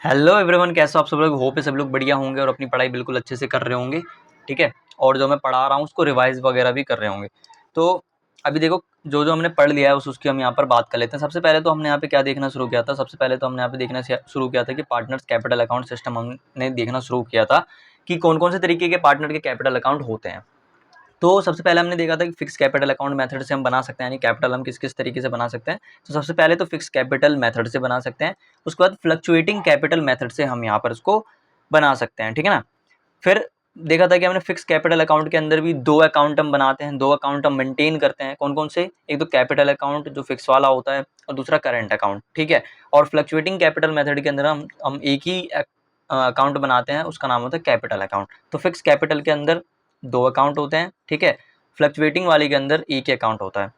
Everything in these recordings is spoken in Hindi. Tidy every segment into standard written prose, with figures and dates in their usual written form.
हेलो एवरीवन, कैसे हो आप सब लोग। होप है सब लोग बढ़िया होंगे और अपनी पढ़ाई बिल्कुल अच्छे से कर रहे होंगे। ठीक है। और जो मैं पढ़ा रहा हूँ उसको रिवाइज वगैरह भी कर रहे होंगे। तो अभी देखो, जो जो हमने पढ़ लिया है उसकी हम यहाँ पर बात कर लेते हैं। सबसे पहले तो हमने यहाँ पे क्या देखना शुरू किया था। सबसे पहले तो हमने यहाँ पे देखना शुरू किया था कि पार्टनर्स कैपिटल अकाउंट सिस्टम हमने देखना शुरू किया था कि कौन कौन से तरीके के पार्टनर के कैपिटल अकाउंट होते हैं। तो सबसे पहले हमने देखा था कि फिक्स कैपिटल अकाउंट मेथड से हम बना सकते हैं, यानी कैपिटल हम किस किस तरीके से बना सकते हैं। तो सबसे पहले तो फिक्स कैपिटल मेथड से बना सकते हैं। उसके बाद फ्लक्चुएटिंग कैपिटल मेथड से हम यहाँ पर इसको बना सकते हैं। ठीक है ना। फिर देखा था कि हमने फिक्स कैपिटल अकाउंट के अंदर भी दो अकाउंट हम बनाते हैं, दो अकाउंट हम मेंटेन करते हैं। कौन कौन से? एक तो कैपिटल अकाउंट जो फिक्स वाला होता है और दूसरा करंट अकाउंट। ठीक है। और फ्लक्चुएटिंग कैपिटल मेथड के अंदर हम एक ही अकाउंट बनाते हैं, उसका नाम होता है कैपिटल अकाउंट। तो फिक्स कैपिटल के अंदर दो अकाउंट होते हैं। ठीक है। फ्लक्चुएटिंग वाले के अंदर एक ही अकाउंट होता है।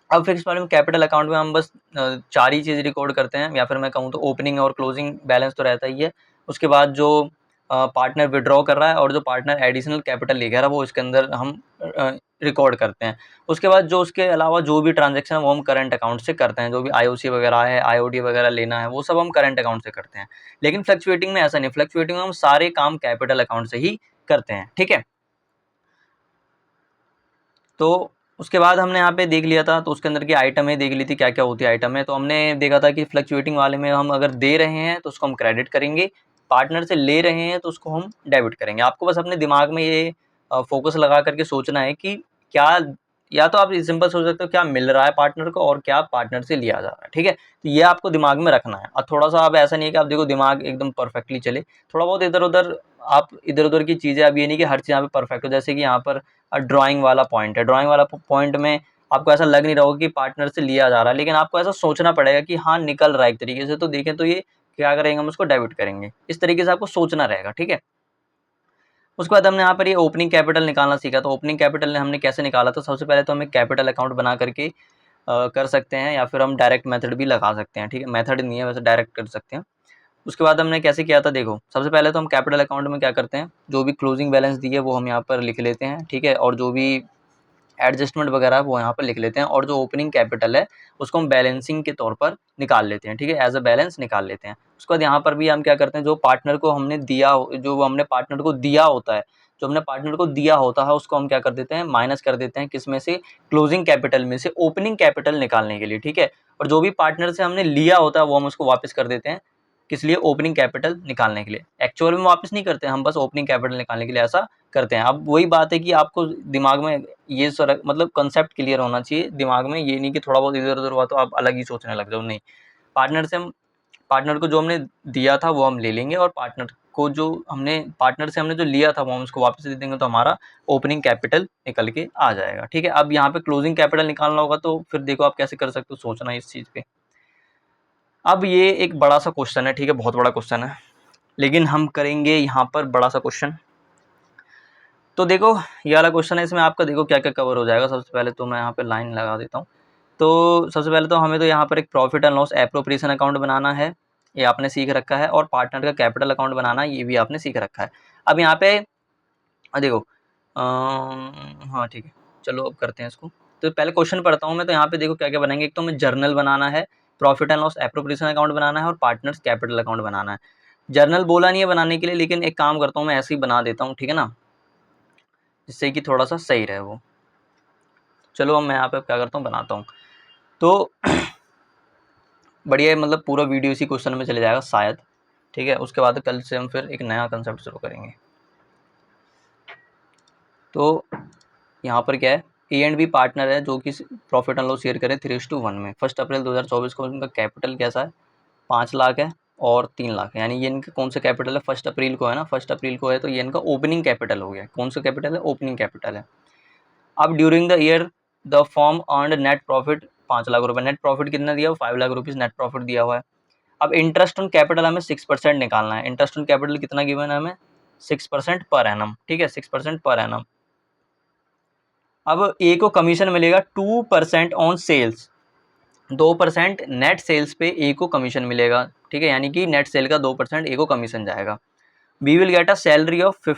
अब फिक्स वाले में कैपिटल अकाउंट में हम बस चार ही चीज़ रिकॉर्ड करते हैं, या फिर मैं कहूँ तो ओपनिंग और क्लोजिंग बैलेंस तो रहता ही है। उसके बाद जो पार्टनर विड्रॉ कर रहा है और जो पार्टनर एडिशनल कैपिटल लेकर रहा है वो इसके अंदर हम रिकॉर्ड करते हैं। उसके बाद जो उसके अलावा जो भी ट्रांजेक्शन है वो हम करंट अकाउंट से करते हैं। जो भी आईओसी वगैरह है, आईओडी वगैरह लेना है, वो सब हम करंट अकाउंट से करते हैं। लेकिन फ्लक्चुएटिंग में ऐसा नहीं, फ्लक्चुएटिंग में हम सारे काम कैपिटल अकाउंट से ही करते हैं। ठीक है। तो उसके बाद हमने यहाँ पे देख लिया था, तो उसके अंदर की आइटम है देख ली थी क्या क्या होती है आइटम है। तो हमने देखा था कि फ्लक्चुएटिंग वाले में हम अगर दे रहे हैं तो उसको हम क्रेडिट करेंगे, पार्टनर से ले रहे हैं तो उसको हम डेबिट करेंगे। आपको बस अपने दिमाग में ये फोकस लगा करके सोचना है कि क्या, या तो आप सिंपल सोच सकते हो क्या मिल रहा है पार्टनर को और क्या पार्टनर से लिया जा रहा है। ठीक है। तो ये आपको दिमाग में रखना है। और थोड़ा सा अब ऐसा नहीं है कि आप देखो दिमाग एकदम परफेक्टली चले, थोड़ा बहुत इधर उधर आप इधर उधर की चीज़ें, अब ये नहीं कि हर चीज़ यहाँ पे परफेक्ट हो। जैसे कि यहाँ पर ड्राइंग वाला पॉइंट है, ड्राइंग वाला पॉइंट में आपको ऐसा लग नहीं रहा होगा कि पार्टनर से लिया जा रहा है, लेकिन आपको ऐसा सोचना पड़ेगा कि हाँ निकल रहा है एक तरीके से। तो देखें तो ये क्या करेंगे, हम उसको डेबिट करेंगे। इस तरीके से आपको सोचना रहेगा। ठीक है। उसके बाद हमने यहाँ पर ये ओपनिंग कैपिटल निकालना सीखा। तो ओपनिंग कैपिटल ने हमने कैसे निकाला, तो सबसे पहले तो हमें कैपिटल अकाउंट बना करके कर सकते हैं, या फिर हम डायरेक्ट मेथड भी लगा सकते हैं। ठीक है। मेथड नहीं है वैसे, डायरेक्ट कर सकते हैं। उसके बाद हमने कैसे किया था देखो, सबसे पहले तो हम कैपिटल अकाउंट में क्या करते हैं, जो भी क्लोजिंग बैलेंस दी है वो हम यहाँ पर लिख लेते हैं। ठीक है। और जो भी एडजस्टमेंट वगैरह वो यहाँ पर लिख लेते हैं, और जो ओपनिंग कैपिटल है उसको हम बैलेंसिंग के तौर पर निकाल लेते हैं। ठीक है। एज अ बैलेंस निकाल लेते हैं। उसके बाद यहाँ पर भी हम क्या करते हैं, जो पार्टनर को हमने दिया, जो हमने पार्टनर को दिया होता है, जो हमने पार्टनर को दिया होता है उसको हम क्या कर देते हैं, माइनस कर देते हैं। किस में से? क्लोजिंग कैपिटल में से ओपनिंग कैपिटल निकालने के लिए। ठीक है। और जो भी पार्टनर से हमने लिया होता है वो हम उसको वापस कर देते हैं। किस लिए? ओपनिंग कैपिटल निकालने के लिए। एक्चुअल में वापस नहीं करते हैं हम, बस ओपनिंग कैपिटल निकालने के लिए ऐसा करते हैं। अब वही बात है कि आपको दिमाग में ये सारा मतलब कंसेप्ट क्लियर होना चाहिए दिमाग में, ये नहीं कि थोड़ा बहुत इधर उधर हुआ तो आप अलग ही सोचने लग जाओ। नहीं, पार्टनर को जो हमने दिया था वो हम ले लेंगे, और पार्टनर से हमने जो लिया था वो हम उसको वापस दे देंगे, तो हमारा ओपनिंग कैपिटल निकल के आ जाएगा। ठीक है। अब यहाँ पे क्लोजिंग कैपिटल निकालना होगा, तो फिर देखो आप कैसे कर सकते हो, सोचना इस चीज़ पे। अब ये एक बड़ा सा क्वेश्चन है। ठीक है। बहुत बड़ा क्वेश्चन है, लेकिन हम करेंगे यहाँ पर बड़ा सा क्वेश्चन। तो देखो ये वाला क्वेश्चन है, इसमें आपका देखो क्या क्या कवर हो जाएगा। सबसे पहले तो मैं यहाँ पे लाइन लगा देता हूँ। तो सबसे पहले तो हमें तो यहाँ पर एक profit and loss appropriation account बनाना है, ये आपने सीख रखा है। और पार्टनर का कैपिटल अकाउंट बनाना, ये भी आपने सीख रखा है। अब यहाँ पे देखो हाँ ठीक है, चलो अब करते हैं इसको। तो पहले क्वेश्चन पढ़ता हूँ मैं। तो यहाँ पे देखो क्या क्या बनाएंगे। एक तो हमें जर्नल बनाना है, profit and loss appropriation account बनाना है, और पार्टनर्स कैपिटल अकाउंट बनाना है। जर्नल बोला नहीं है बनाने के लिए, लेकिन एक काम करता हूँ मैं ऐसे ही बना देता हूँ। ठीक है ना, जिससे कि थोड़ा सा सही रहे वो। चलो अब मैं यहाँ पे क्या करता हूँ, बनाता हूँ। तो बढ़िया, मतलब पूरा वीडियो इसी क्वेश्चन में चले जाएगा शायद। ठीक है। उसके बाद कल से हम फिर एक नया कंसेप्ट शुरू करेंगे। तो यहाँ पर क्या है, ए एंड बी पार्टनर है जो कि प्रॉफिट एंड लॉस शेयर करें 3:1 में। 1 अप्रैल 2024 को इनका कैपिटल कैसा है, 5 लाख है और 3 लाख है। यानी ये इनका कौन सा कैपिटल है, 1 अप्रैल को है ना, 1 अप्रैल को है, तो ये इनका ओपनिंग कैपिटल हो गया। कौन सा कैपिटल है? ओपनिंग कैपिटल है। अब during the year the firm earned net profit 5 lakh रुपये। नेट प्रॉफिट कितना दिया? 5 लाख रुपीज़ नेट प्रॉफिट दिया हुआ है। अब इंटरेस्ट ऑन कैपिटल हमें 6% निकालना है। इंटरेस्ट ऑन कैपिटल कितना गिवन है हमें? 6% पर एनम। ठीक है। 6% पर एनम। अब ए को कमीशन मिलेगा 2% ऑन सेल्स, 2% नेट सेल्स पे ए को कमीशन मिलेगा। ठीक है। यानी कि नेट सेल का 2% ए को कमीशन जाएगा। We will get a salary of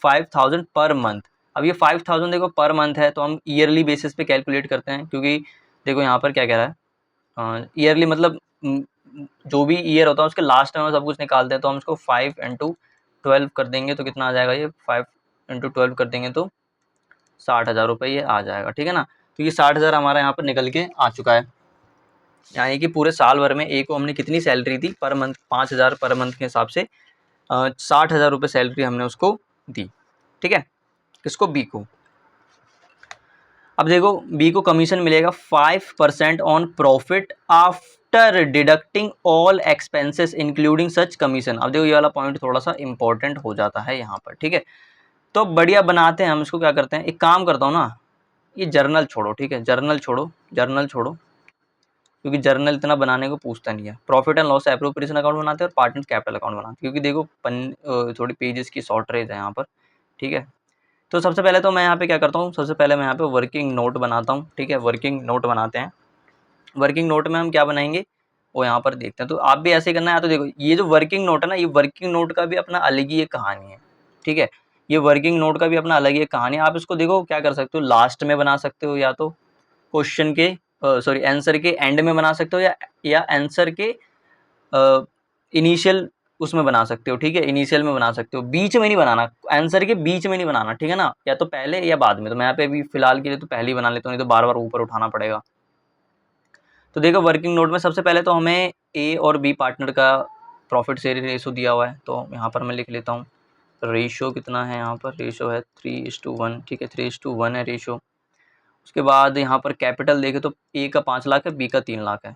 5,000 per month. अब ये 5,000 देखो पर मंथ है, तो हम ईयरली बेसिस पे कैलकुलेट करते हैं, क्योंकि देखो यहाँ पर क्या कह रहा है, ईयरली मतलब जो भी ईयर होता है उसके लास्ट में सब कुछ निकालते हैं, तो हम इसको 5 × 12 कर देंगे तो कितना आ जाएगा, ये 5 × 12 कर देंगे तो 60,000 रुपये ये आ जाएगा, ठीक है ना। तो ये 60,000 हमारा यहाँ पर निकल के आ चुका है, यानी कि पूरे साल भर में ए को हमने कितनी सैलरी दी पर मंथ, 5,000 पर मंथ के हिसाब से 60,000 रुपये सैलरी हमने उसको दी, ठीक है, किसको, बी को। अब देखो बी को कमीशन मिलेगा 5% on profit after deducting all expenses including such commission. अब देखो ये वाला पॉइंट थोड़ा सा इंपॉर्टेंट हो जाता है यहाँ पर, ठीक है। तो बढ़िया बनाते हैं हम इसको, क्या करते हैं, एक काम करता हूँ ना, ये जर्नल छोड़ो, ठीक है, जर्नल छोड़ो, जर्नल छोड़ो, क्योंकि जर्नल इतना बनाने को पूछता नहीं है। Profit and loss appropriation account बनाते हैं और पार्टनर कैपिटल अकाउंट बनाते हैं, क्योंकि देखो थोड़ी पेजेस की शॉर्टेज है यहाँ पर, ठीक है। तो सबसे पहले तो मैं यहाँ पे क्या करता हूँ, सबसे पहले मैं यहाँ पे वर्किंग नोट बनाता हूँ, ठीक है, वर्किंग नोट बनाते हैं। वर्किंग नोट में हम क्या बनाएंगे वो यहाँ पर देखते हैं, तो आप भी ऐसे ही करना है। तो देखो ये जो वर्किंग नोट है ना, ये वर्किंग नोट का भी अपना अलग ही एक कहानी है, ठीक है, ये वर्किंग नोट का भी अपना अलग ही एक कहानी है। आप इसको देखो क्या कर सकते हो, लास्ट में बना सकते हो, या तो क्वेश्चन के सॉरी आंसर के एंड में बना सकते हो, या आंसर के इनिशियल उसमें बना सकते हो, ठीक है, इनिशियल में बना सकते हो, बीच में नहीं बनाना, आंसर के बीच में नहीं बनाना, ठीक है ना, या तो पहले या बाद में। तो मैं यहाँ पे अभी फिलहाल के लिए तो पहले ही बना लेता हूँ, नहीं तो बार बार ऊपर उठाना पड़ेगा। तो देखो वर्किंग नोट में सबसे पहले तो हमें ए और बी पार्टनर का प्रॉफिट शेयरिंग रेशो दिया हुआ है, तो यहाँ पर मैं लिख लेता हूँ रेशो कितना है, यहाँ पर रेशो है 3:1, ठीक है, 3:1 है रेशो। उसके बाद यहाँ पर कैपिटल देखे तो ए का 5 लाख है, बी का 3 लाख है।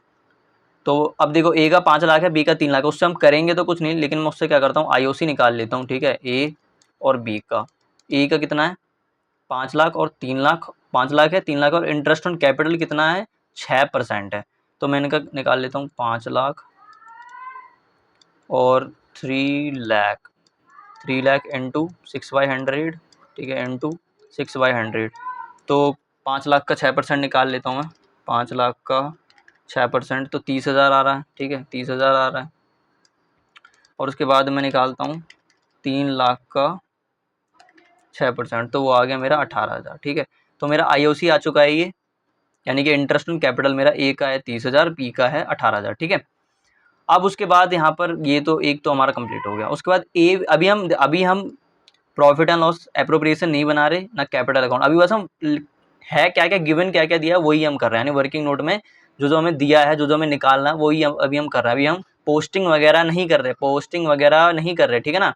तो अब देखो ए का 5 लाख है, बी का 3 लाख है, उससे हम करेंगे तो कुछ नहीं, लेकिन मैं उससे क्या करता हूँ, आईओसी निकाल लेता हूँ, ठीक है, ए और बी का। ए का कितना है 5 लाख और 3 लाख, 5 लाख है, 3 लाख, और इंटरेस्ट ऑन कैपिटल कितना है 6% है। तो मैंने का निकाल लेता हूँ 5 लाख और 3 लाख इंटू 6/100, ठीक है, इंटू 6/100। तो 5 लाख का 6% निकाल लेता हूँ मैं, 5 लाख का 6% तो 30,000 आ रहा है, ठीक है, 30,000 आ रहा है। और उसके बाद मैं निकालता हूँ 3 लाख का 6%, तो वो आ गया मेरा 18,000, ठीक है। तो मेरा आईओसी आ चुका है ये, यानी कि इंटरेस्ट ऑन कैपिटल मेरा ए का है 30,000, बी का है 18,000, ठीक है। अब उसके बाद यहाँ पर ये तो एक तो हमारा कंप्लीट हो गया। उसके बाद ए अभी हम प्रॉफिट एंड लॉस एप्रोप्रिएशन नहीं बना रहे ना कैपिटल अकाउंट, अभी बस हम है क्या क्या गिवन क्या क्या दिया वही हम कर रहे हैं, यानी वर्किंग नोट में जो जो हमें दिया है, जो जो हमें निकालना है वही अभी हम कर रहे हैं। अभी हम पोस्टिंग वगैरह नहीं कर रहे, पोस्टिंग वगैरह नहीं कर रहे, ठीक है ना।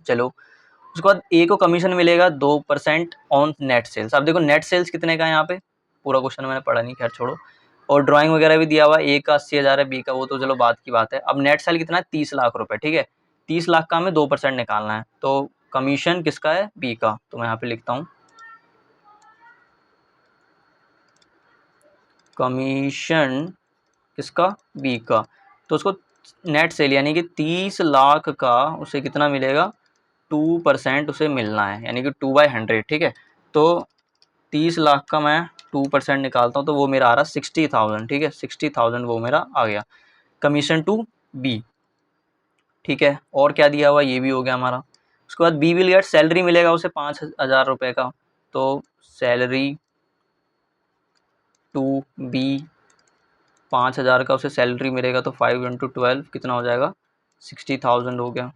चलो उसके बाद ए को कमीशन मिलेगा 2% ऑन नेट सेल्स। अब देखो नेट सेल्स कितने का है यहाँ पे, पूरा क्वेश्चन मैंने पढ़ा नहीं, खैर छोड़ो। और ड्राइंग वगैरह भी दिया हुआ है, ए का 80,000 है, बी का वो तो चलो बात की बात है। अब नेट सेल कितना है 30 लाख रुपए, ठीक है, 30 लाख का हमें 2% निकालना है। तो कमीशन किसका है, बी का, तो मैं यहाँ पे लिखता हूँ कमीशन किसका, बी का। तो उसको नेट सेल यानी कि 30 लाख का उसे कितना मिलेगा, 2% उसे मिलना है, यानी कि 2/100, ठीक है। तो 30 लाख का मैं 2% निकालता हूँ तो वो मेरा आ रहा 60,000, ठीक है, 60,000 वो मेरा आ गया कमीशन टू बी, ठीक है। और क्या दिया हुआ ये भी हो गया हमारा। उसके बाद बी विल गेट सैलरी मिलेगा उसे 5,000 रुपये का, तो सैलरी टू बी 5,000 का उसे सैलरी मिलेगा, तो 5 × 12 कितना हो जाएगा 60,000 हो गया,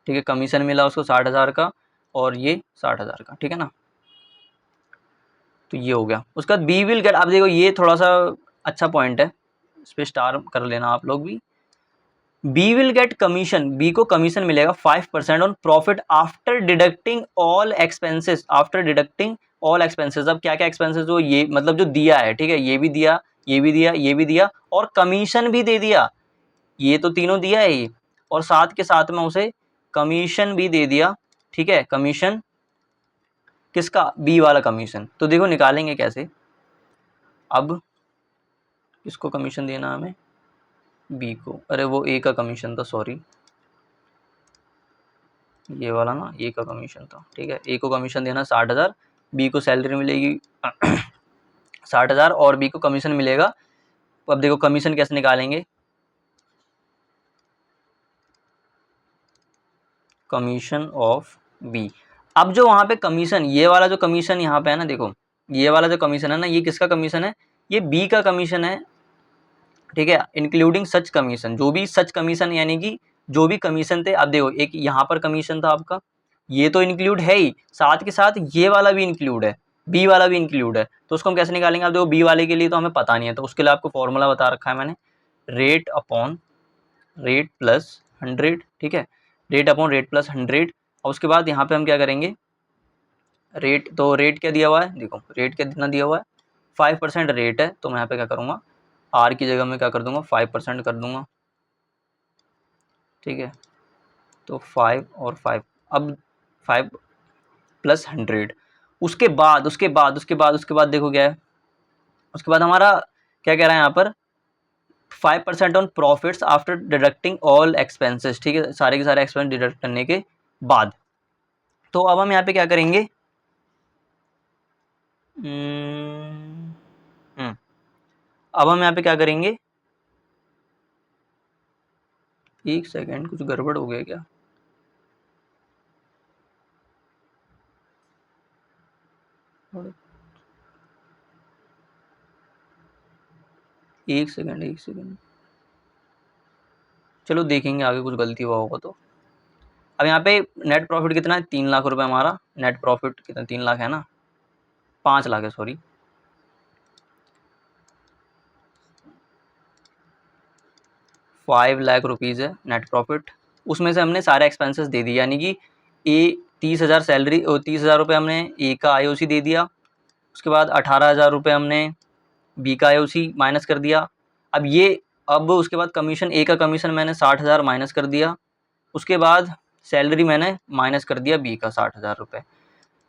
ठीक है। कमीशन मिला उसको 60,000 का और ये 60,000 का, ठीक है ना। तो ये हो गया। उसके बाद बी विल गेट, अब देखो ये थोड़ा सा अच्छा पॉइंट है, इस पर स्टार कर लेना आप लोग भी। B will get commission, B को कमीशन मिलेगा 5% on profit after deducting all expenses, after deducting all expenses. अब क्या क्या एक्सपेंसेस हो ये, मतलब जो दिया है, ठीक है, ये भी दिया, ये भी दिया, ये भी दिया, और कमीशन भी दे दिया, ये तो तीनों दिया है ये, और साथ के साथ में उसे कमीशन भी दे दिया, ठीक है। कमीशन किसका, बी वाला कमीशन। तो देखो निकालेंगे कैसे, अब किसको कमीशन देना हमें, बी को, अरे वो ए का कमीशन था, सॉरी, ये वाला ना ए का कमीशन था, ठीक है। ए को कमीशन देना 60,000, बी को सैलरी मिलेगी 60,000 और बी को कमीशन मिलेगा। अब देखो कमीशन कैसे निकालेंगे, कमीशन ऑफ बी। अब जो वहाँ पे कमीशन, ये वाला जो कमीशन यहाँ पे है ना, देखो ये वाला जो कमीशन है ना, ये किसका कमीशन है, ये बी का कमीशन है, ठीक है, इंक्लूडिंग सच कमीशन, जो भी सच कमीशन यानी कि जो भी कमीशन थे। अब देखो एक यहाँ पर कमीशन था आपका, ये तो इंक्लूड है ही, साथ के साथ ये वाला भी इंक्लूड है, बी वाला भी इंक्लूड है। तो उसको हम कैसे निकालेंगे? अब देखो बी वाले के लिए तो हमें पता नहीं है, तो उसके लिए आपको फॉर्मूला बता रखा है मैंने, रेट अपॉन रेट प्लस 100, ठीक है, रेट अपॉन रेट प्लस 100। और उसके बाद यहाँ पे हम क्या करेंगे, रेट, तो रेट क्या दिया हुआ है, देखो रेट कितना दिया हुआ है, 5% रेट है, तो मैं यहाँ पे क्या करूँगा, आर की जगह में क्या कर दूंगा, 5% कर दूंगा, ठीक है। तो 5 और 5, अब 5 प्लस 100, उसके बाद देखो क्या है, उसके बाद हमारा क्या कह रहा है यहाँ पर, 5% on profits after deducting all expenses, ठीक है, सारे के सारे एक्सपेंस डिडक्ट करने के बाद। तो अब हम यहाँ पे क्या करेंगे, अब हम यहाँ पे क्या करेंगे, एक सेकेंड, कुछ गड़बड़ हो गया क्या, एक सेकेंड, चलो देखेंगे आगे कुछ गलती हुआ होगा तो। अब यहाँ पे नेट प्रॉफिट कितना है, 3 लाख रुपए हमारा नेट प्रॉफिट कितना, 3 लाख है ना, 5 लाख है सॉरी, 5 लाख रुपीज़ है नेट प्रॉफिट। उसमें से हमने सारे एक्सपेंसेस दे दिए, यानी कि ए 30,000 सैलरी, 30,000 रुपये हमने ए का आईओसी दे दिया, उसके बाद 18,000 रुपये हमने बी का आईओसी माइनस कर दिया। अब ये, अब उसके बाद कमीशन, ए का कमीशन मैंने 60,000 माइनस कर दिया, उसके बाद सैलरी मैंने माइनस कर दिया बी का 60,000 रुपये,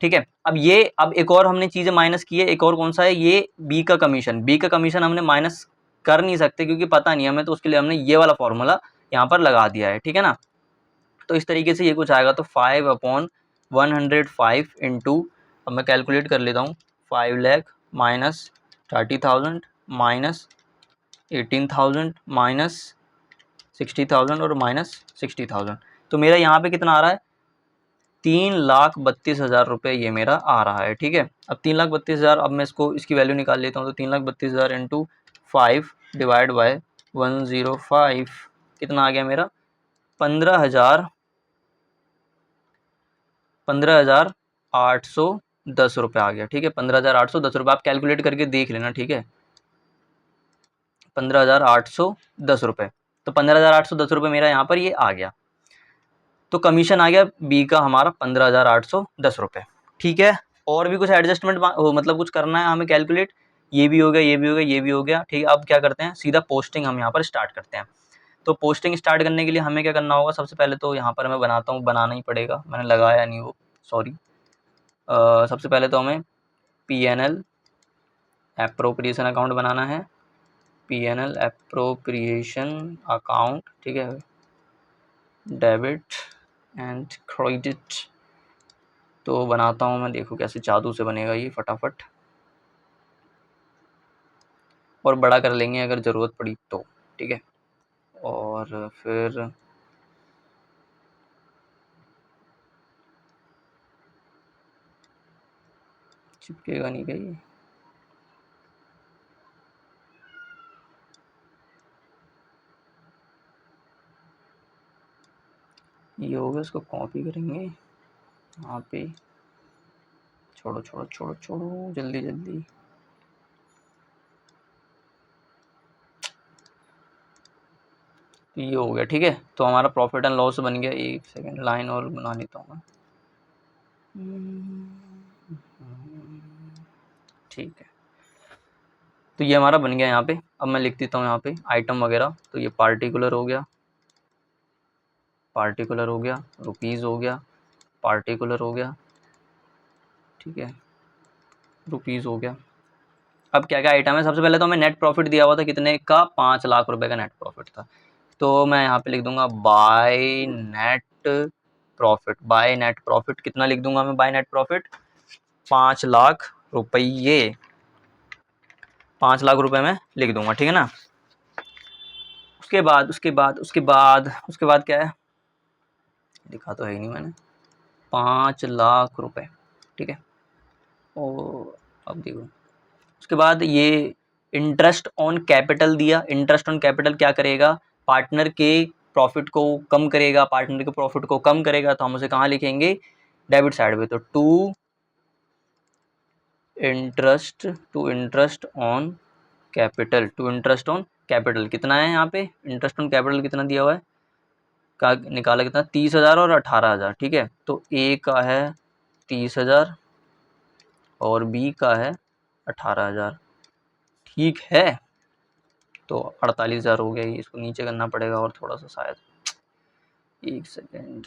ठीक है। अब ये, अब एक और हमने चीज़ें माइनस की है, एक और कौन सा है, ये बी का कमीशन हमने माइनस कर नहीं सकते क्योंकि पता नहीं हमें, तो उसके लिए हमने ये वाला फॉर्मूला यहाँ पर लगा दिया है, ठीक है ना। तो इस तरीके से ये कुछ आएगा, तो 5/105 इंटू, अब मैं कैलकुलेट कर लेता हूँ, 5 लाख माइनस 30,000 माइनस 18,000 माइनस 60,000 और माइनस 60,000, तो मेरा यहाँ पे कितना आ रहा है, 3,32,000 रुपये ये मेरा आ रहा है, ठीक है। अब 3,32,000, अब मैं इसको, इसकी वैल्यू निकाल लेता हूँ, तो 3,32,000 इंटू 5 डिवाइड बाय 105 कितना आ गया मेरा, 15,810 रुपये आ गया, ठीक है, 15,810 रुपये, आप कैलकुलेट करके देख लेना, ठीक है, 15,810 रुपये, तो 15,810 रुपये मेरा यहाँ पर ये आ गया। तो कमीशन आ गया बी का हमारा 15,810 रुपये, ठीक है। और भी कुछ एडजस्टमेंट मतलब कुछ करना है हमें कैलकुलेट, ये भी हो गया, ये भी हो गया, ये भी हो गया, ठीक है। अब क्या करते हैं, सीधा पोस्टिंग हम यहाँ पर स्टार्ट करते हैं। तो पोस्टिंग स्टार्ट करने के लिए हमें क्या करना होगा, सबसे पहले तो यहाँ पर मैं बनाता हूँ, बनाना ही पड़ेगा, मैंने लगाया नहीं वो, सॉरी। सबसे पहले तो हमें PNL एप्रोप्रिएशन अकाउंट बनाना है, PNL एप्रोप्रिएशन अकाउंट, ठीक है, डेबिट एंड क्रेडिट। तो बनाता हूँ मैं, देखो कैसे जादू से बनेगा ये फटाफट, और बड़ा कर लेंगे अगर ज़रूरत पड़ी तो, ठीक है। और फिर चिपकेगा नहीं क्या ये हो गया, इसको कॉपी करेंगे यहाँ पे, छोड़ो छोड़ो छोड़ो छोड़ो, जल्दी जल्दी, ये हो गया, ठीक है। तो हमारा प्रॉफिट एंड लॉस बन गया, एक सेकंड लाइन और बना लेता हूँ मैं, ठीक है। तो ये हमारा बन गया यहाँ पे। अब मैं लिख देता हूँ यहाँ पे आइटम वगैरह, तो ये पार्टिकुलर हो गया, पार्टिकुलर हो गया, रुपीज़ हो गया, पार्टिकुलर हो गया, ठीक है, रुपीज़ हो गया। अब क्या क्या आइटम है, सबसे पहले तो हमें नेट प्रॉफिट दिया हुआ था कितने का, 5 लाख रुपए का नेट प्रॉफिट था। तो मैं यहाँ पे लिख दूंगा by net profit, by net profit कितना लिख दूंगा मैं, बाय नेट प्रॉफिट 5 लाख रुपये, 5 लाख रुपए में लिख दूंगा, ठीक है ना। उसके बाद क्या है, लिखा तो है ही नहीं मैंने, 5 लाख रुपए, ठीक है। और अब देखो, उसके बाद ये इंटरेस्ट ऑन कैपिटल दिया, इंटरेस्ट ऑन कैपिटल क्या करेगा, पार्टनर के प्रॉफिट को कम करेगा, पार्टनर के प्रॉफिट को कम करेगा, तो हम उसे कहाँ लिखेंगे, डेबिट साइड पे। तो to interest on capital, to interest on capital कितना है यहाँ पे, इंटरेस्ट ऑन कैपिटल कितना दिया हुआ है, का निकाला कितना, 30,000 और 18,000, ठीक है। तो ए का है 30,000 और बी का है 18,000, ठीक है। तो 48,000 हो गया, इसको नीचे करना पड़ेगा और थोड़ा सा शायद, एक सेकेंड,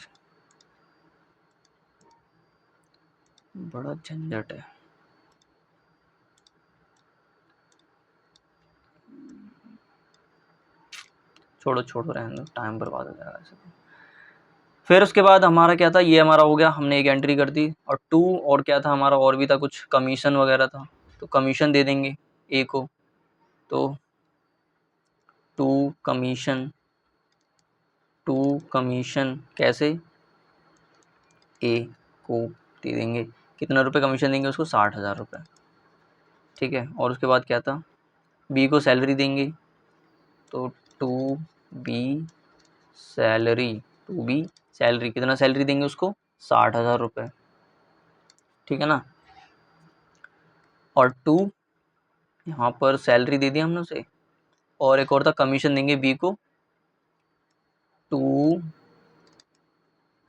बड़ा झंझट है। छोड़ो छोड़ो, रहने दो, टाइम बर्बाद हो जाएगा ऐसे। फिर उसके बाद हमारा क्या था, ये हमारा हो गया, हमने एक एंट्री कर दी। और टू, और क्या था हमारा, और भी था कुछ, कमीशन वगैरह था, तो कमीशन दे देंगे ए को। तो टू कमीशन कैसे, ए को दे देंगे, कितना रुपए कमीशन देंगे उसको, 60,000 रुपये, ठीक है। और उसके बाद क्या था, बी को सैलरी देंगे, तो टू बी सैलरी कितना सैलरी देंगे उसको, 60,000 रुपये, ठीक है ना। और टू, यहाँ पर सैलरी दे दी हमने उसे, और एक और था कमीशन देंगे बी को, टू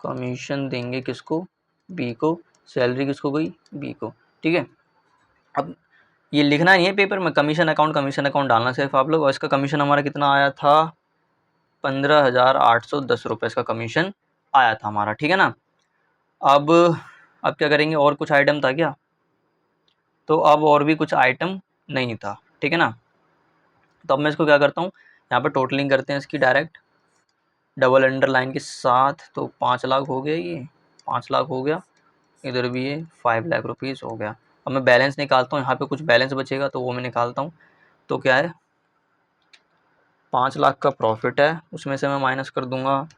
कमीशन देंगे किसको, बी को, सैलरी किसको गई, बी को, ठीक है। अब ये लिखना नहीं है पेपर में, कमीशन अकाउंट डालना सिर्फ आप लोग। और इसका कमीशन हमारा कितना आया था, 15,810 रुपये इसका कमीशन आया था हमारा, ठीक है ना। अब क्या करेंगे, और कुछ आइटम था क्या, तो अब और भी कुछ आइटम नहीं था, ठीक है ना। तो अब मैं इसको क्या करता हूँ, यहाँ पर टोटलिंग करते हैं इसकी डायरेक्ट डबल अंडरलाइन के साथ। तो 5 लाख हो गया, ये 5 लाख हो गया, इधर भी ये 5 लाख रुपीज़ हो गया। अब मैं बैलेंस निकालता हूँ, यहाँ पे कुछ बैलेंस बचेगा तो वो मैं निकालता हूँ। तो क्या है, 5 लाख का प्रॉफिट है, उसमें से मैं माइनस कर दूंगा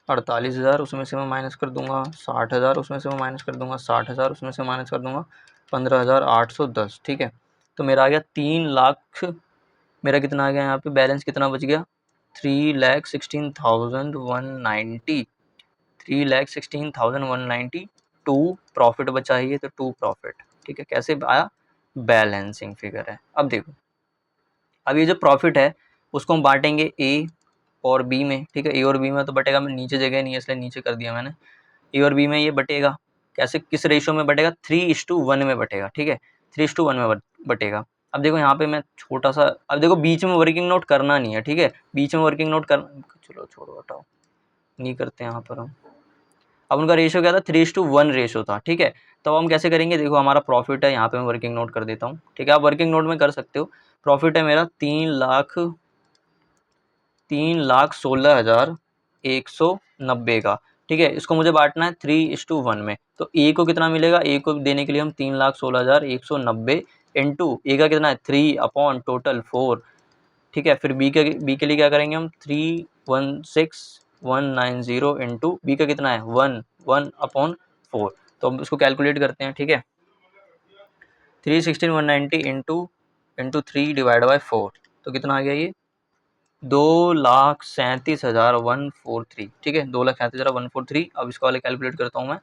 48,000, उसमें से मैं माइनस कर दूंगा 60,000, उसमें से मैं माइनस कर दूंगा 60,000, उसमें से माइनस कर दूंगा 15,810, ठीक है। तो मेरा आ गया 3 लाख, मेरा कितना आ गया यहाँ पे, बैलेंस कितना बच गया, 3,16,190, 3,16,190 टू प्रॉफिट बचा ही है, तो टू प्रॉफिट, ठीक है। कैसे आया, बैलेंसिंग फिगर है। अब देखो, अब ये जो प्रॉफिट है उसको हम बांटेंगे ए और बी में, ठीक है। ए और बी में तो बटेगा, मैं नीचे जगह नहीं है इसलिए नीचे कर दिया मैंने। ए और बी में ये बटेगा कैसे, किस रेशियो में बटेगा, 3:1 में बटेगा, ठीक है, 3:1 में बटेगा। अब देखो यहाँ पे मैं छोटा सा, अब देखो बीच में वर्किंग नोट करना नहीं है, ठीक है, बीच में वर्किंग नोट कर, चलो छोड़ो हटाओ, नहीं करते यहाँ पर हम। अब उनका रेशियो क्या था, 3:1 रेशियो था, ठीक है। तो हम कैसे करेंगे, देखो हमारा प्रॉफिट है, यहाँ पे मैं वर्किंग नोट कर देता हूँ, ठीक है, आप वर्किंग नोट में कर सकते हो। प्रॉफिट है मेरा 3,16,190 का, ठीक है। इसको मुझे बांटना है 3:1 में। तो ए को कितना मिलेगा, ए को देने के लिए हम 3,16,190 इंटू ए का कितना है 3/टोटल 4, ठीक है। फिर बी के लिए क्या करेंगे हम, 316,190 इंटू बी का कितना है 1/4। तो हम इसको कैलकुलेट करते हैं, ठीक है, 316,190 इंटू 3/4, तो कितना आ गया ये, 2,37,143, ठीक है, 2,37,143। अब इसको वाले कैलकुलेट करता हूँ मैं,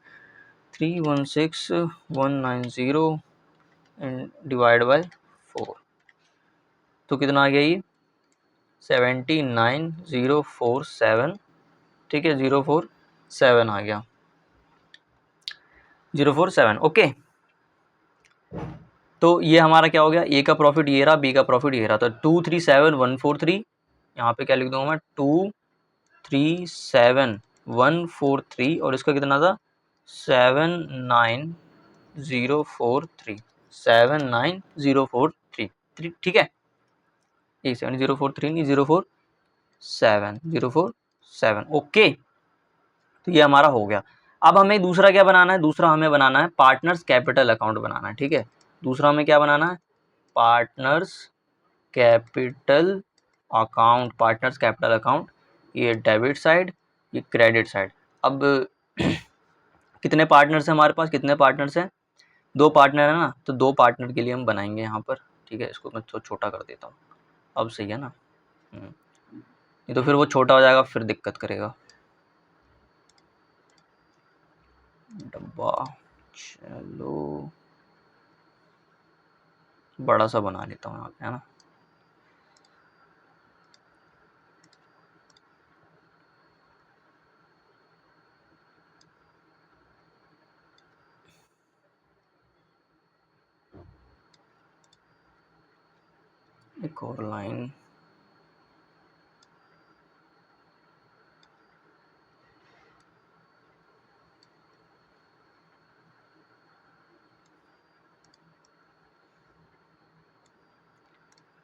316,190 तो कितना आ गया ये, 79,047, ठीक है, 047 आ गया, 047, ओके। तो ये हमारा क्या हो गया, ए का प्रॉफिट ये रहा, बी का प्रॉफिट ये रहा। तो 237,143, यहाँ पे क्या लिख दूंगा मैं, 237,143, और इसका कितना था 79,043, 79,043, ठीक है, 7043 नहीं, 047, ओके। तो ये हमारा हो गया। अब हमें दूसरा क्या बनाना है, दूसरा हमें बनाना है पार्टनर्स कैपिटल अकाउंट बनाना है, ठीक है। दूसरा हमें क्या बनाना है, पार्टनर्स कैपिटल अकाउंट, ये डेबिट साइड, ये क्रेडिट साइड। अब कितने पार्टनर्स हैं हमारे पास, कितने पार्टनर्स हैं, 2 पार्टनर है ना, तो 2 पार्टनर के लिए हम बनाएंगे यहाँ पर, ठीक है, इसको मैं थोड़ा छोटा कर देता हूँ, अब सही है ना। नहीं तो फिर वो छोटा हो जाएगा, फिर दिक्कत करेगा डब्बा। चलो बड़ा सा बना लेता हूँ यहाँ पे, है ना। एक और लाइन,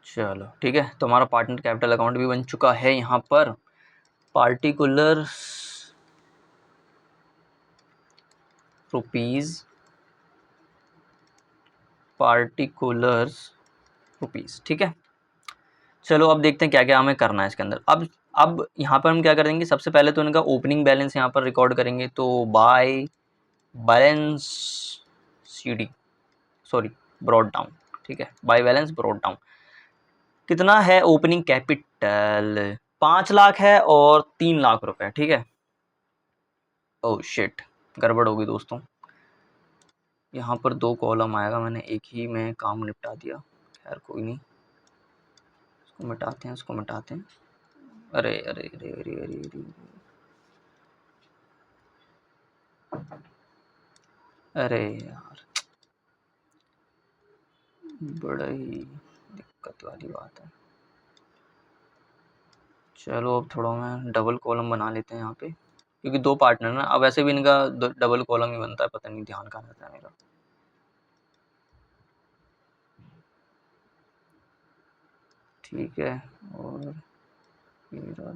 चलो ठीक है। तो हमारा पार्टनर कैपिटल अकाउंट भी बन चुका है। यहाँ पर पार्टिकुलर्स रुपीज़, पार्टिकुलर्स रुपीज़, ठीक है। चलो अब देखते हैं क्या क्या हमें करना है इसके अंदर। अब यहाँ पर हम क्या करेंगे, सबसे पहले तो इनका ओपनिंग बैलेंस यहाँ पर रिकॉर्ड करेंगे। तो by balance CD, sorry, brought down, ठीक है, बाय बैलेंस ब्रॉड डाउन। कितना है ओपनिंग कैपिटल, 5 लाख है और 3 लाख रुपए, ठीक है। ओह शिट, गड़बड़ होगी दोस्तों। यहाँ पर 2 कॉलम आएगा, मैंने एक ही में काम निपटा दिया। खैर कोई नहीं, इसको मिटाते हैं, इसको मिटाते हैं। अरे अरे अरे अरे अरे अरे, अरे यार, बड़ा ही दिक्कत वाली बात है। चलो अब थोड़ा मैं डबल कॉलम बना लेते हैं यहाँ पे, क्योंकि 2 पार्टनर ना, अब वैसे भी इनका डबल कॉलम ही बनता है, पता नहीं ध्यान कहाँ रहता है मेरा। ठीक है, और मेरा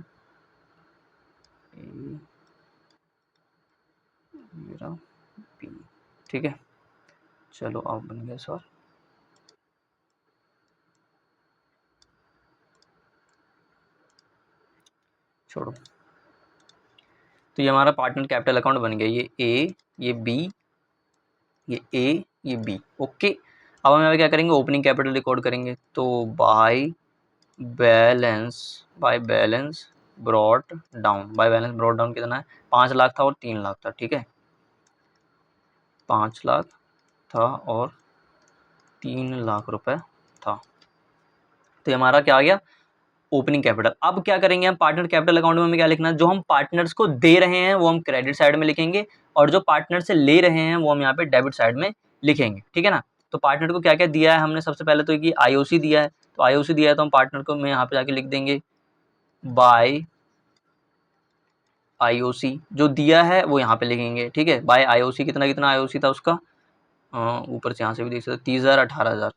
ए, मेरा बी, ठीक है। चलो अब बन गया सर, छोड़ो। तो ये हमारा पार्टनर कैपिटल अकाउंट बन गया, ये ए, ये बी, ये ए, ये बी, ओके। अब हम यहाँ पे क्या करेंगे, ओपनिंग कैपिटल रिकॉर्ड करेंगे। तो by balance, by balance brought down, by balance brought down कितना है, 5 लाख था और 3 लाख था, ठीक है। 5 लाख था और 3 लाख रुपए था। तो ये हमारा क्या आ गया, ओपनिंग कैपिटल। अब क्या करेंगे हम, पार्टनर कैपिटल अकाउंट में हमें क्या लिखना है, जो हम पार्टनर्स को दे रहे हैं वो हम क्रेडिट साइड में लिखेंगे, और जो पार्टनर से ले रहे हैं वो हम यहाँ पे डेबिट साइड में लिखेंगे, ठीक है ना। तो पार्टनर को क्या क्या दिया है हमने, सबसे पहले तो कि IOC दिया है। तो IOC दिया है तो हम पार्टनर को मैं यहाँ पे जाके लिख देंगे बाय IOC, जो दिया है वो यहाँ पे लिखेंगे, ठीक है। बाय IOC, कितना कितना IOC था उसका, ऊपर से यहाँ से भी देख सकते, 30,000 18,000।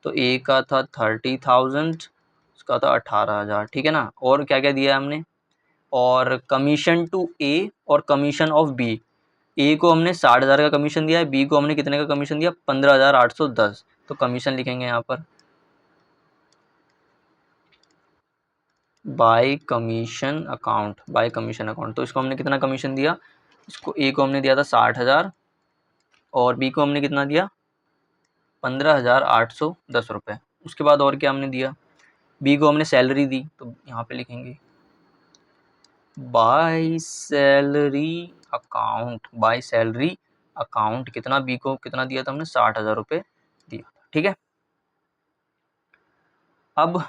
तो ए का था 30,000, उसका था 18,000, ठीक है ना। और क्या क्या दिया है हमने, और कमीशन टू ए और कमीशन ऑफ बी। ए को हमने 60,000 का कमीशन दिया है, बी को हमने कितने का कमीशन दिया, 15,810। तो कमीशन लिखेंगे यहाँ पर bye commission account, bye commission account. तो इसको हमने कितना कमीशन दिया, इसको ए को हमने दिया था 60,000 और बी को हमने कितना दिया, 15,810 रुपये। उसके बाद और क्या हमने दिया, बी को हमने सैलरी दी, तो यहाँ पे लिखेंगे by salary account, by salary account. कितना, बी को कितना दिया था हमने, 60,000 रुपये दिया, ठीक है। अब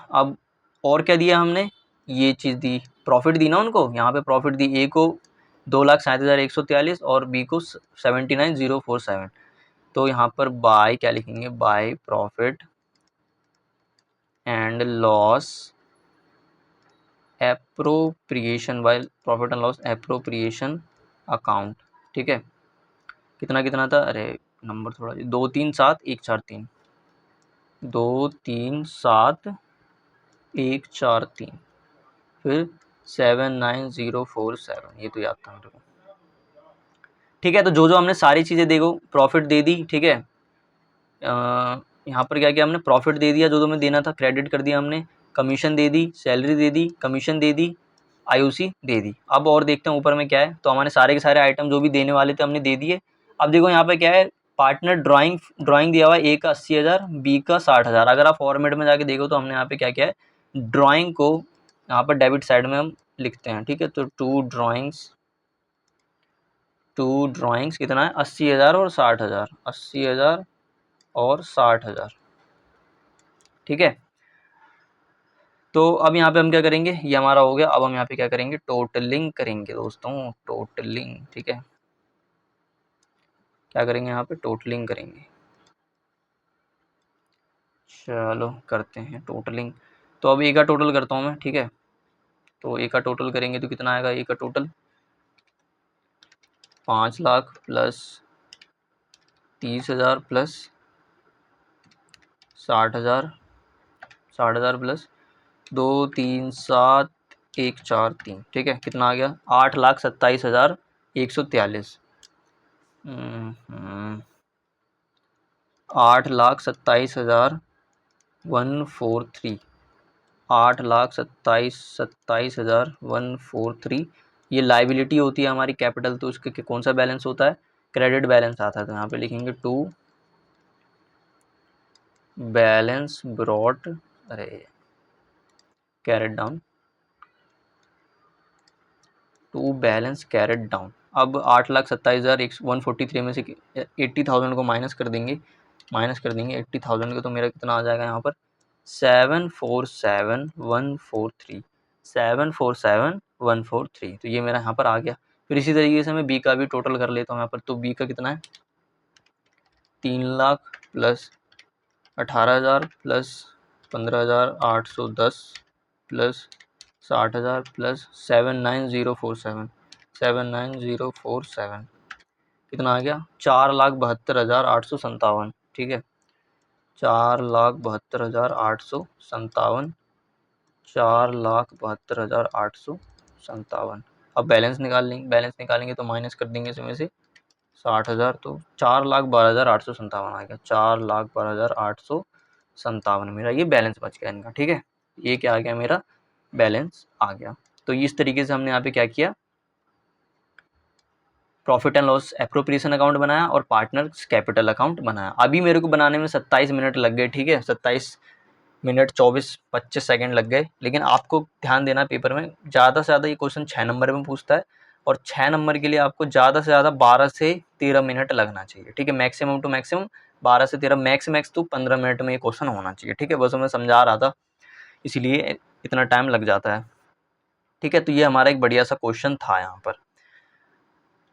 और क्या दिया हमने, ये चीज़ दी, प्रॉफिट दी ना उनको, यहाँ पे प्रॉफिट दी, ए को 2,60,143 और बी को 79,047। तो यहाँ पर बाय क्या लिखेंगे, by profit and loss appropriation, by profit and loss appropriation account, ठीक है। कितना कितना था, अरे नंबर थोड़ा, 237,143, 237,143, फिर 79,047, ये तो याद था मेरे को, ठीक है। तो जो जो हमने सारी चीज़ें देखो, प्रॉफिट दे दी, ठीक है। यहाँ पर क्या किया हमने, प्रॉफिट दे दिया, जो जो हमें देना था क्रेडिट कर दिया हमने, कमीशन दे दी, सैलरी दे दी, कमीशन दे दी, IOC दे दी। अब और देखते हैं ऊपर में क्या है। तो हमारे सारे के सारे आइटम जो भी देने वाले थे हमने दे दिए। अब देखो यहाँ पे क्या है, पार्टनर ड्राइंग दिया हुआ है, ए का 80,000, बी का 60,000। अगर आप फॉर्मेट में जाके देखो तो हमने यहाँ पे क्या किया है, ड्राइंग को यहाँ पर डेबिट साइड में हम लिखते हैं, ठीक है। तो टू ड्राइंग्स कितना है, 80,000 और 60,000, 80,000 और 60,000, ठीक है। तो अब यहाँ पे हम क्या करेंगे, ये हमारा हो गया। अब हम यहाँ पे क्या करेंगे, टोटलिंग करेंगे दोस्तों, टोटलिंग, ठीक है। क्या करेंगे यहाँ पे, टोटलिंग करेंगे। चलो करते हैं टोटलिंग। तो अब ए का टोटल करता हूँ मैं, ठीक है। तो ए का टोटल करेंगे तो कितना आएगा, ए का total 5 lakh plus 30,000 plus 60,000, 60,000 plus 2 3 7 1 4 3, ठीक है। कितना आ गया, 8,27,143। 8,27,143, 8,27,143। ये लाइबिलिटी होती है हमारी कैपिटल, तो उसके कौन सा बैलेंस होता है, क्रेडिट बैलेंस आता है। तो यहाँ पे लिखेंगे टू बैलेंस ब्रॉट, अरे carried down, to balance carried down. अब 8,27,143 में से 80,000 को माइनस कर देंगे, 80,000 को, तो मेरा कितना आ जाएगा यहाँ पर 747,143, 747,143। तो ये मेरा यहाँ पर आ गया। फिर इसी तरीके से मैं बी का भी टोटल कर लेता हूँ यहाँ पर। तो बी का कितना है, 3 lakh plus 18,000 plus 15,810 plus 60,000 plus 79047, कितना आ गया, 4,72,857, ठीक है। 4,72,857, 4,72,857। अब बैलेंस निकालेंगे तो माइनस कर देंगे इसमें से 60,000, तो 4,12,857 आ गया, 4,12,857 मेरा ये बैलेंस बच गया इनका, ठीक है। ये क्या आ गया, मेरा बैलेंस आ गया। तो इस तरीके से हमने यहाँ पे क्या किया, profit and loss appropriation account बनाया और पार्टनर्स कैपिटल अकाउंट बनाया। अभी मेरे को बनाने में 27 मिनट लग गए, ठीक है। 27 मिनट 24-25 सेकंड लग गए। लेकिन आपको ध्यान देना, पेपर में ज़्यादा से ज़्यादा ये क्वेश्चन 6 नंबर में पूछता है, और 6 नंबर के लिए आपको ज़्यादा से ज़्यादा 12 से 13 मिनट लगना चाहिए, ठीक है। मैक्सिमम टू मैक्सिमम 12 से 13, मैक्स तो 15 मिनट में ये क्वेश्चन होना चाहिए, ठीक है। बस मैं समझा रहा था, इसीलिए इतना टाइम लग जाता है, ठीक है। तो ये हमारा एक बढ़िया सा क्वेश्चन था यहाँ पर,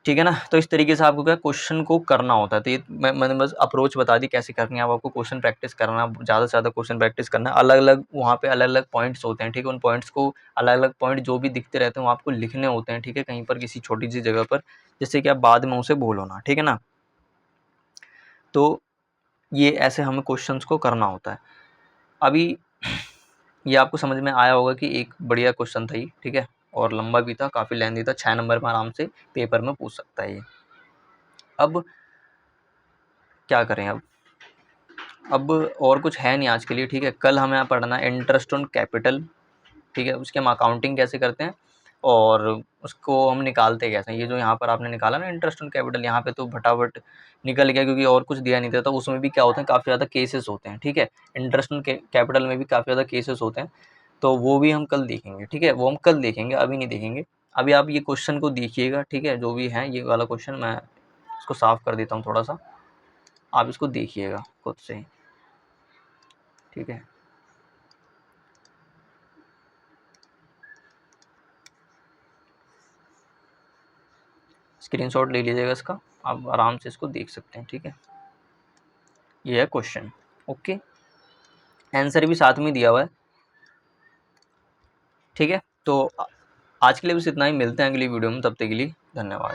ठीक है ना। तो इस तरीके से आपको क्या क्वेश्चन को करना होता है। तो ये मैंने बस अप्रोच बता दी कैसे करनी है। अब आपको क्वेश्चन प्रैक्टिस करना, ज़्यादा से ज़्यादा क्वेश्चन प्रैक्टिस करना। अलग अलग वहाँ पे अलग अलग पॉइंट्स होते हैं, ठीक है। उन पॉइंट्स को, अलग अलग पॉइंट जो भी दिखते रहते हैं वो आपको लिखने होते हैं, ठीक है, कहीं पर किसी छोटी सी जगह पर, जिससे कि आप बाद में उसे भूलो ना, ठीक है ना। तो ये ऐसे हमें क्वेश्चन को करना होता है। अभी ये आपको समझ में आया होगा कि एक बढ़िया क्वेश्चन था ये, ठीक है, और लंबा भी था, काफ़ी लेंथी था। 6 नंबर में आराम से पेपर में पूछ सकता है ये। अब क्या करें, अब और कुछ है नहीं आज के लिए, ठीक है। कल हमें यहाँ पढ़ना है इंटरेस्ट ऑन कैपिटल, ठीक है। उसके हम अकाउंटिंग कैसे करते हैं और उसको हम निकालते कैसे हैं। ये जो यहाँ पर आपने निकाला ना इंटरेस्ट ऑन कैपिटल, यहाँ पे तो फटाफट निकल गया, क्योंकि और कुछ दिया नहीं था। तो उसमें भी क्या होते हैं, काफ़ी ज़्यादा केसेस होते हैं, ठीक है। इंटरेस्ट ऑन कैपिटल में भी काफ़ी ज़्यादा केसेस होते हैं, तो वो भी हम कल देखेंगे, ठीक है। वो हम कल देखेंगे, अभी नहीं देखेंगे। अभी आप ये क्वेश्चन को देखिएगा, ठीक है, जो भी है ये वाला क्वेश्चन। मैं इसको साफ कर देता हूँ थोड़ा सा, आप इसको देखिएगा खुद से ही, ठीक है। स्क्रीनशॉट ले लीजिएगा इसका, आप आराम से इसको देख सकते हैं, ठीक है। ये है क्वेश्चन, ओके। आंसर भी साथ में दिया हुआ है, ठीक है। तो आज के लिए बस इतना ही, मिलते हैं अगली वीडियो में, तब तक के लिए धन्यवाद।